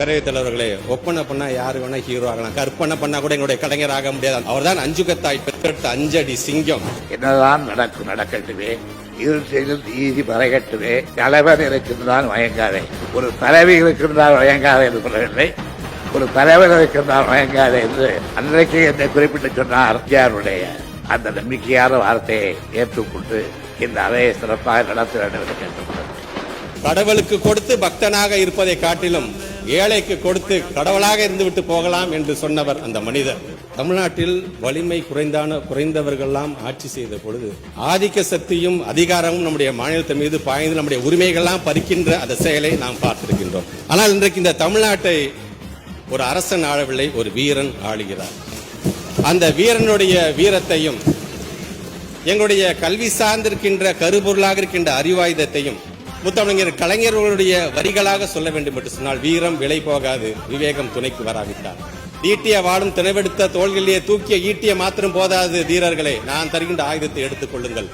பேரவைத் தலைவர்களே, ஒப்பனை பண்ணா யாரு வேணா ஹீரோ ஆகலாம், கற்பனை பண்ணா கூட எங்களுடைய கலைஞர் ஆக முடியாது. அவர்தான் அஞ்சுகத்தாய் பெற்றெடுத்த அஞ்சடி சிங்கம். என்னதான் நடக்கட்டுமே, இருட்டில் நீதி மறைகட்டுமே, தலைவர் இருக்கின்றான் வயங்காதே, ஒரு தலைவி இருக்கின்றால் வயங்காதே என்று சொல்லவில்லை, ஒரு தலைவர் இருக்கின்றால் வயங்காதே என்று அன்றைக்கு என்னை குறிப்பிட்டு சொன்னார். எம்ஜிஆருடைய அந்த நம்பிக்கையான வார்த்தையை ஏற்றுக்கொண்டு இந்த அவையை சிறப்பாக நடத்த வேண்டும் என்று கேட்டுக்கொண்டது. கடவுளுக்கு கொடுத்து பக்தனாக இருப்பதை காட்டிலும் ஏழைக்கு கொடுத்து கடவுளாக இருந்துவிட்டு போகலாம் என்று சொன்னவர் அந்த மனிதர். தமிழ்நாட்டில் வலிமை குறைந்தவர்கள்லாம் ஆட்சி செய்த பொழுது ஆதிக்க சக்தியும் அதிகாரமும் நம்முடைய மாநிலத்தின் மீது பாய்ந்து நம்முடைய உரிமைகள்லாம் பறிக்கின்ற அந்த செயலை நாம் பார்த்திருக்கின்றோம். ஆனால் இன்றைக்கு இந்த தமிழ்நாட்டை ஒரு அரசன் ஆளவில்லை, ஒரு வீரன் ஆளுகிறார். அந்த வீரனுடைய வீரத்தையும் எங்களுடைய கல்வி சார்ந்திருக்கின்ற கருப்பொருளாக இருக்கின்ற அறிவாயுதத்தையும் முத்தமிழர் கலைஞர்களுடைய வரிகளாக சொல்ல வேண்டும் என்று சொன்னால், வீரம் விலை போகாது, விவேகம் துணைக்கு வராவிட்டார். ஈட்டிய வாடும் திணைவெடுத்த தோள்களிலே தூக்கிய ஈட்டிய மாத்திரம் போதாது, தீரர்களே நான் தருகின்ற ஆயுதத்தை எடுத்துக் கொள்ளுங்கள்.